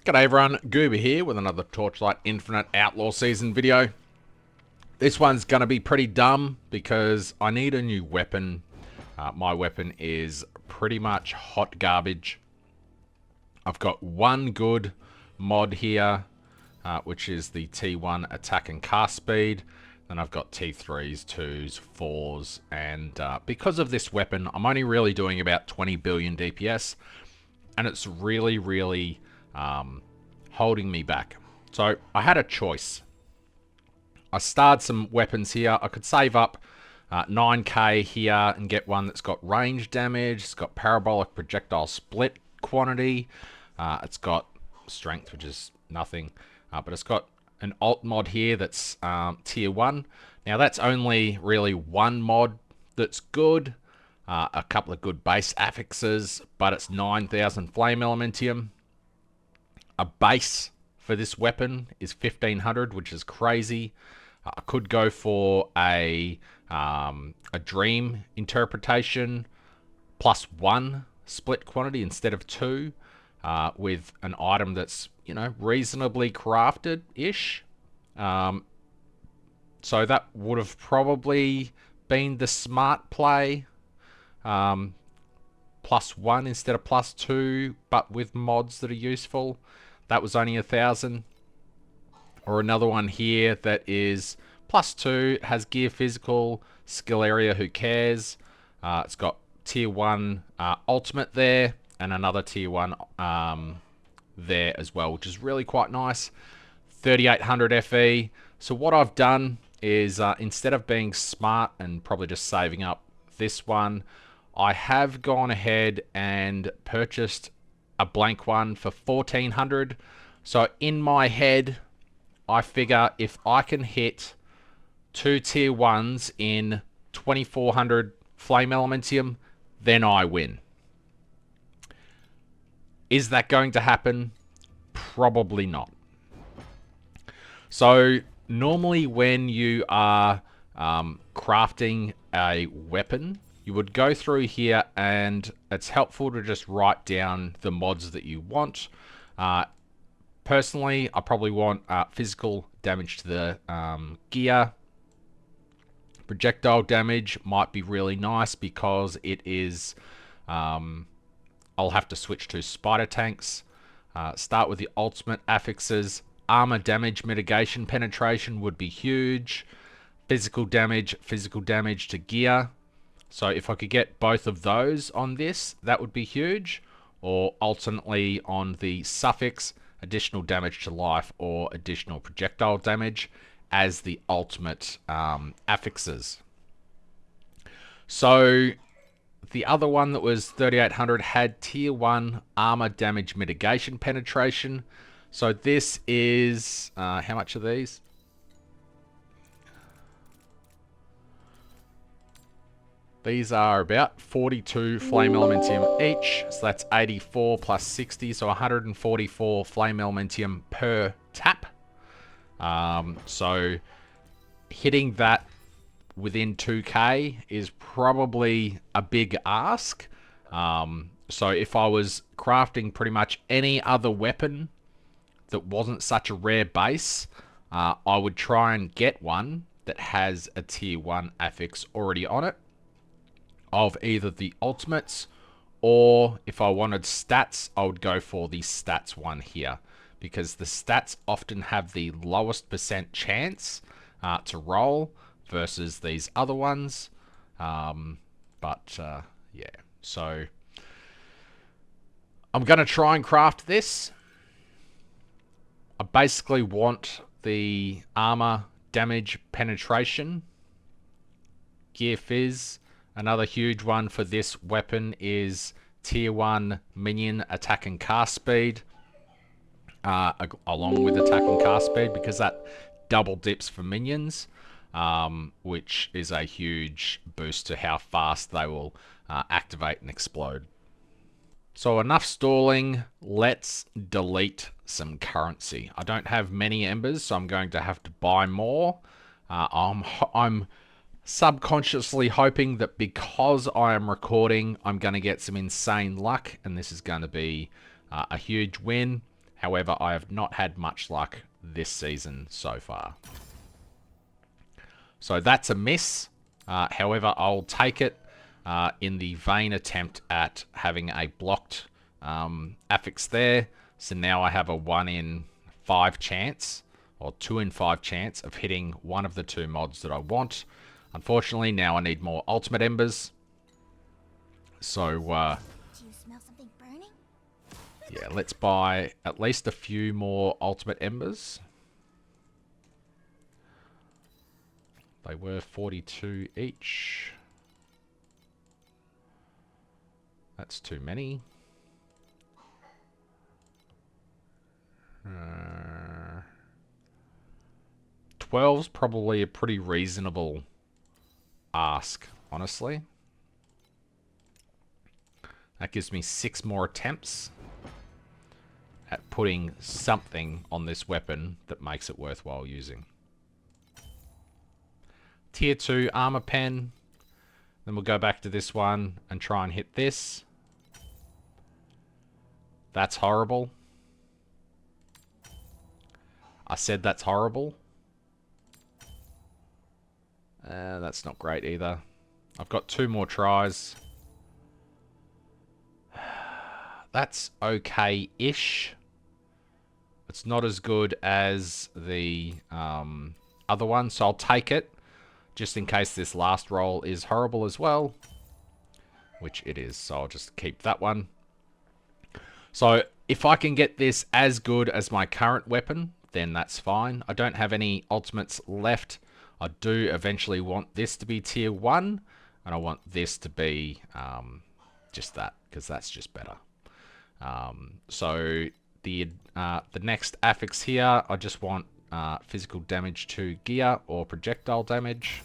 G'day everyone, Gooba here with another Torchlight Infinite Outlaw Season video. This one's going to be pretty dumb because I need a new weapon. My weapon is pretty much hot garbage. I've got one good mod here, which is the T1 attack and cast speed. Then I've got T3s, 2s, 4s, and because of this weapon, I'm only really doing about 20 billion DPS, and it's really holding me back. So I had a choice. I starred some weapons here. I could save up 9k here and get one that's got range damage. It's got parabolic projectile split quantity. It's got strength, which is nothing. But it's got an alt mod here that's tier 1. Now that's only really one mod that's good. A couple of good base affixes, but it's 9,000 flame elementium. A base for this weapon is 1500, which is crazy. I could go for a dream interpretation +1 split quantity instead of 2, with an item that's, you know, reasonably crafted-ish. So that would have probably been the smart play. +1 instead of +2, but with mods that are useful. That was only 1,000. Or another one here that is +2, has gear physical, skill area, who cares. It's got tier 1 ultimate there, and another tier 1 there as well, which is really quite nice. 3800 FE. So what I've done is, instead of being smart and probably just saving up this one, I have gone ahead and purchased a blank one for 1400. So in my head, I figure if I can hit 2 tier 1s in 2400 flame elementium, then I win. Is that going to happen? Probably not. So normally when you are crafting a weapon, you would go through here, and it's helpful to just write down the mods that you want. Personally, I probably want physical damage to the gear. Projectile damage might be really nice because it is... I'll have to switch to spider tanks. Start with the ultimate affixes. Armor damage mitigation penetration would be huge. Physical damage to gear. So if I could get both of those on this, that would be huge. Or alternately on the suffix, additional damage to life or additional projectile damage as the ultimate affixes. So the other one that was 3800 had tier 1 armor damage mitigation penetration. So this is, how much are these? These are about 42 flame elementium each, so that's 84 plus 60, so 144 flame elementium per tap. So hitting that within 2k is probably a big ask. So if I was crafting pretty much any other weapon that wasn't such a rare base, I would try and get one that has a tier 1 affix already on it, of either the ultimates, or if I wanted stats, I would go for the stats one here, because the stats often have the lowest % chance to roll versus these other ones. Yeah, so I'm going to try and craft this. I basically want the armor damage penetration, gear fizz. Another huge one for this weapon is tier 1 minion attack and cast speed, along with attack and cast speed, because that double dips for minions, which is a huge boost to how fast they will activate and explode. So enough stalling, let's delete some currency. I don't have many embers, so I'm going to have to buy more. I'm subconsciously hoping that because I am recording, I'm going to get some insane luck, and this is going to be a huge win. However, I have not had much luck this season so far. So that's a miss. However, I'll take it in the vain attempt at having a blocked affix there. So now I have a 1 in 5 chance, or 2 in 5 chance of hitting one of the 2 mods that I want. Unfortunately, now I need more ultimate embers. So, Do you smell something burning? yeah, let's buy at least a few more ultimate embers. They were 42 each. That's too many. 12's probably a pretty reasonable ask, honestly. That gives me 6 more attempts at putting something on this weapon that makes it worthwhile using. Tier 2 armor pen. Then we'll go back to this one and try and hit this. That's horrible. I said that's horrible. That's not great either. I've got 2 more tries. That's okay-ish. It's not as good as the other one, so I'll take it. Just in case this last roll is horrible as well. Which it is, so I'll just keep that one. So if I can get this as good as my current weapon, then that's fine. I don't have any ultimates left. I do eventually want this to be tier 1. And I want this to be just that, because that's just better. So the next affix here, I just want physical damage to gear or projectile damage.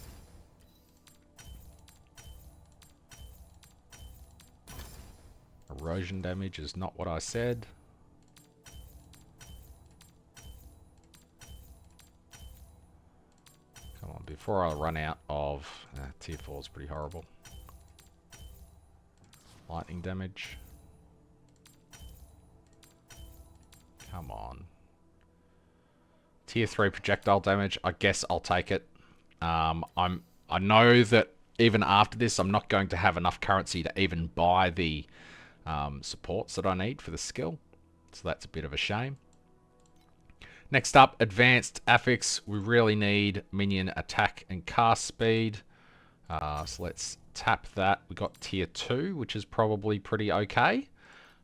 Erosion damage is not what I said. Come on, before I run out of... tier 4 is pretty horrible. Lightning damage. Come on. Tier 3 projectile damage. I guess I'll take it. I know that even after this, I'm not going to have enough currency to even buy the supports that I need for the skill. So that's a bit of a shame. Next up, advanced affix. We really need minion attack and cast speed. So let's tap that. We got tier 2, which is probably pretty okay.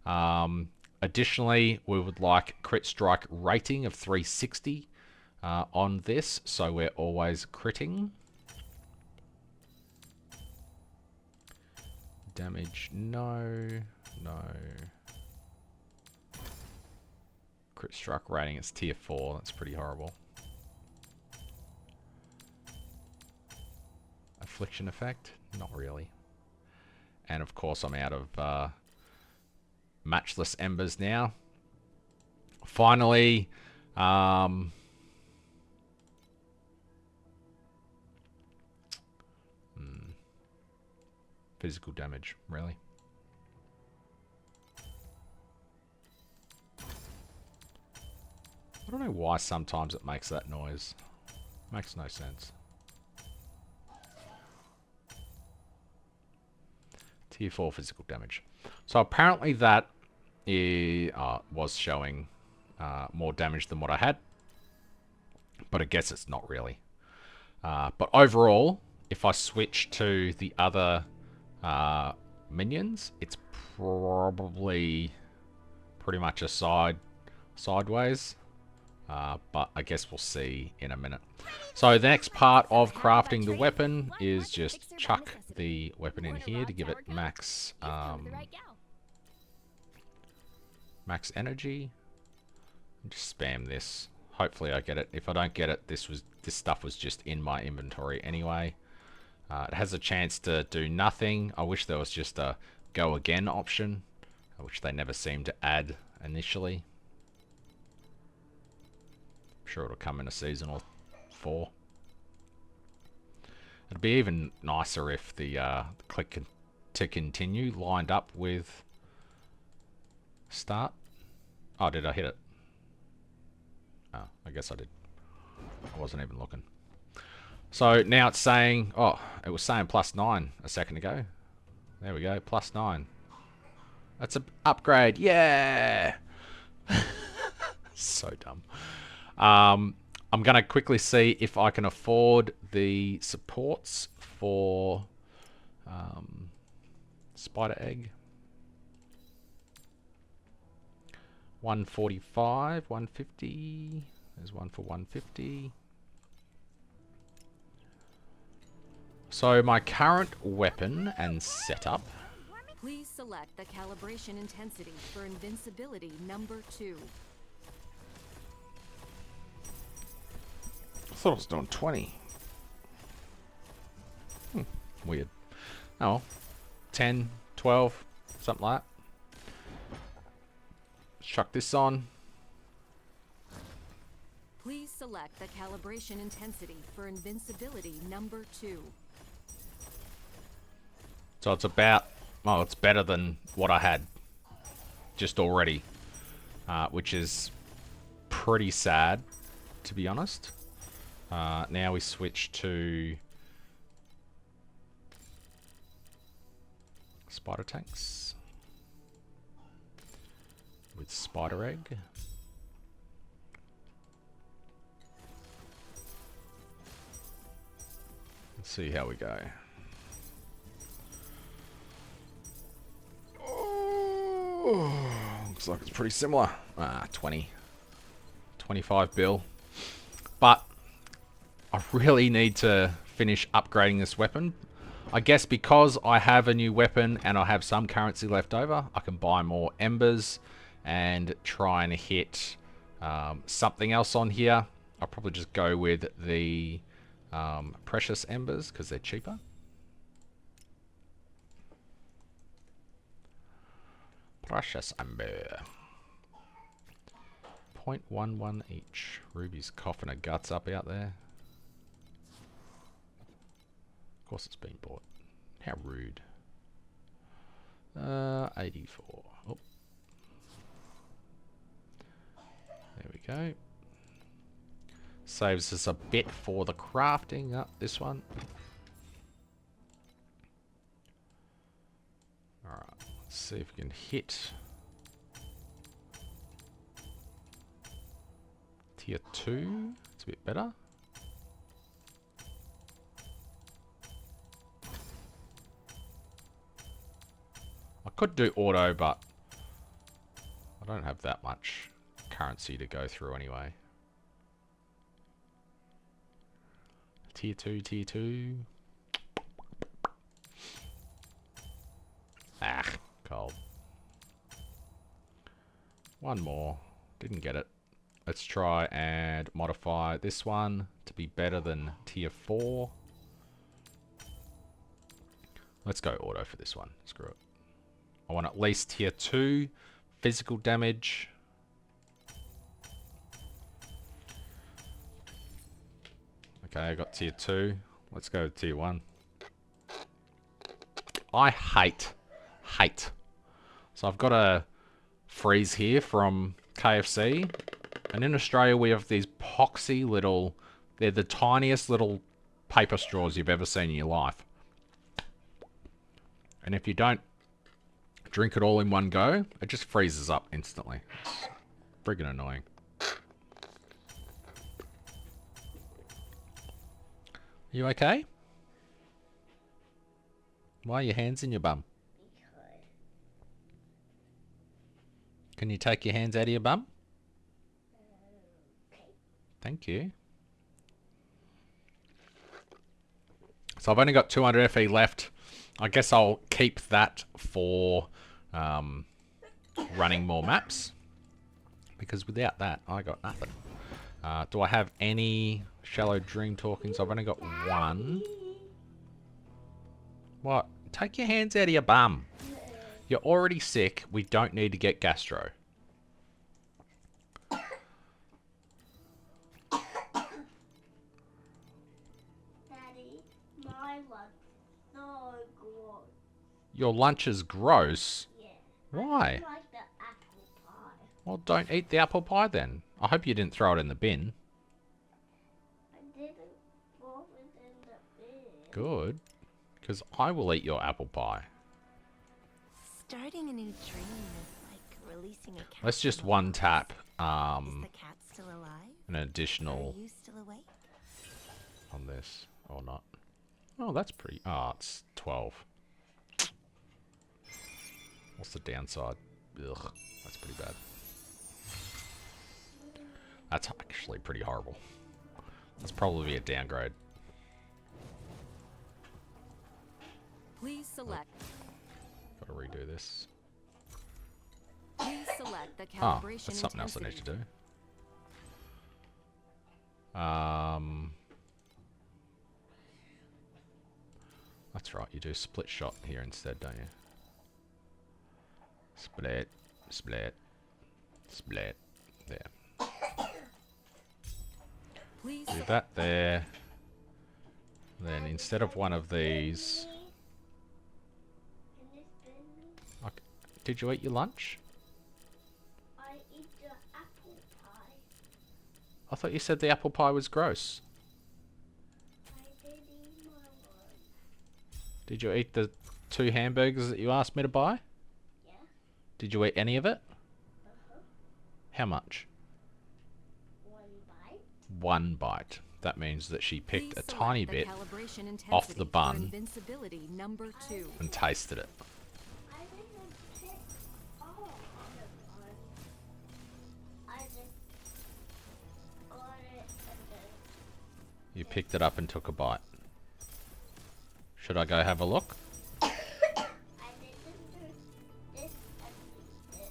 Additionally, we would like crit strike rating of 360 on this, so we're always critting. Damage, no. Crit strike rating is tier 4, that's pretty horrible. Affliction effect, not really. And of course I'm out of matchless embers now. Finally, physical damage, really. I don't know why sometimes it makes that noise. Makes no sense. Tier 4 physical damage. So apparently that was showing more damage than what I had. But I guess it's not really. But overall, if I switch to the other minions, it's probably pretty much a sideways. But I guess we'll see in a minute. So the next part of crafting the weapon is just chuck the weapon in here to give it max max energy. Just spam this. Hopefully I get it. If I don't get it, this stuff was just in my inventory anyway. It has a chance to do nothing. I wish there was just a go again option, which they never seem to add initially. I'm sure it'll come in a season or 4. It'd be even nicer if the click to continue lined up with start. Oh, did I hit it? Oh, I guess I did. I wasn't even looking. So now it's saying, oh, it was saying +9 a second ago. There we go, +9. That's an upgrade. Yeah. So dumb. I'm going to quickly see if I can afford the supports for Spider Egg. 145, 150. There's one for 150. So my current weapon and setup. Please select the calibration intensity for invincibility number 2. I thought I was doing 20. Weird. Oh, well. 10, 12, something like that. Chuck this on. Please select the calibration intensity for invincibility number 2. So it's about, oh, it's better than what I had just already, which is pretty sad, to be honest. Now we switch to spider tanks with spider egg. Let's see how we go. Oh, looks like it's pretty similar. 20. 25 bill. But I really need to finish upgrading this weapon. I guess because I have a new weapon and I have some currency left over, I can buy more embers and try and hit something else on here. I'll probably just go with the precious embers because they're cheaper. Precious ember. 0.11 each. Ruby's coughing her guts up out there. Of course it's been bought. How rude. 84. Oh. There we go. Saves us a bit for the crafting. Up this one. Alright, let's see if we can hit tier 2. It's a bit better. I could do auto, but I don't have that much currency to go through anyway. Tier 2, tier 2. Ah, cold. One more. Didn't get it. Let's try and modify this one to be better than tier 4. Let's go auto for this one. Screw it. I want at least tier 2 physical damage. Okay, I got tier 2. Let's go to tier 1. I hate. So I've got a freeze here from KFC. And in Australia we have these poxy little, they're the tiniest little paper straws you've ever seen in your life. And if you don't drink it all in one go, it just freezes up instantly. It's friggin' annoying. You okay? Why are your hands in your bum? Can you take your hands out of your bum? Thank you. So I've only got 200 FE left. I guess I'll keep that for running more maps. Because without that, I got nothing. Do I have any shallow dream talkings? I've only got one. What? Take your hands out of your bum. You're already sick. We don't need to get gastro. Your lunch is gross? Yeah. Why? I like the apple pie. Well, don't eat the apple pie then. I hope you didn't throw it in the bin. I didn't throw it in the bin. Good. Because I will eat your apple pie. Starting a new dream is like releasing a cat. Let's just from a one box. tap Is the cat still alive? an additional Are you still awake? on this or not. Oh, that's pretty. Oh, it's 12. What's the downside? Ugh, that's pretty bad. That's actually pretty horrible. That's probably a downgrade. Please select. Gotta redo this. Please select the Oh, calibration that's something else I need intensity. to do. That's right, you do split shot here instead, don't you? Split, split, split. There. Please Do that there. Then instead of one of these... Can you spin me? Okay. Did you eat your lunch? I eat the apple pie. I thought you said the apple pie was gross. I did eat my one. Did you eat the 2 hamburgers that you asked me to buy? Yeah. Did you eat any of it? Uh-huh. How much? 1 bite. 1 bite. That means that she picked Please a select tiny the bit calibration off the intensity for bun Invincibility number 2. and tasted it. I didn't pick all of the bun. I just got it and then You picked it up and took a bite. Should I go have a look? I didn't do this and this.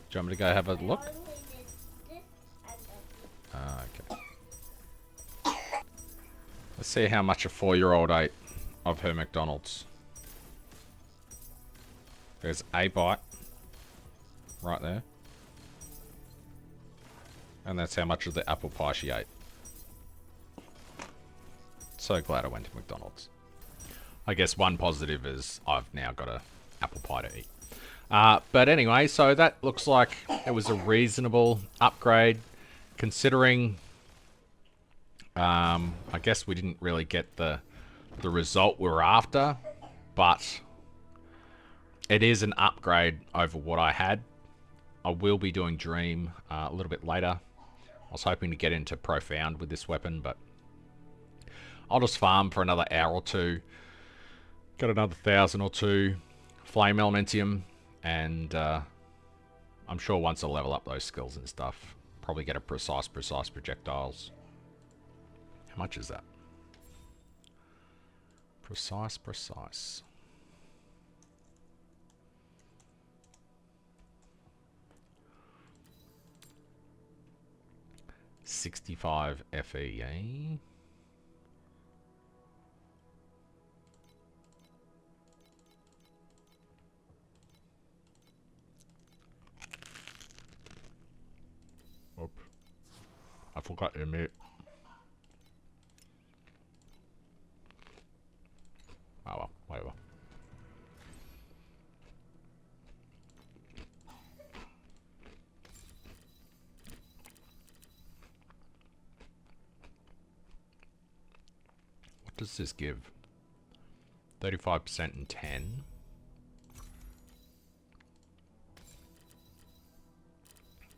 Do you want me to go have a look? I only did this and then Okay. Let's see how much a 4-year-old ate of her McDonald's. There's a bite right there. And that's how much of the apple pie she ate. So glad I went to McDonald's. I guess one positive is I've now got a apple pie to eat. But anyway, so that looks like it was a reasonable upgrade considering I guess we didn't really get the result we were after, but it is an upgrade over what I had. I will be doing Dream a little bit later. I was hoping to get into Profound with this weapon, but I'll just farm for another hour or two, get another 1,000 or 2 Flame Elementium, and I'm sure once I level up those skills and stuff, probably get a precise projectiles. How much is that? Precise. 65 FE, eh? Oop. I forgot to admit. Oh well, whatever. What does this give? 35% and 10.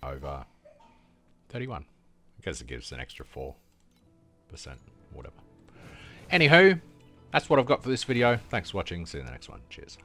Over 31. I guess it gives an extra 4%, whatever. Anywho, that's what I've got for this video. Thanks for watching. See you in the next one. Cheers.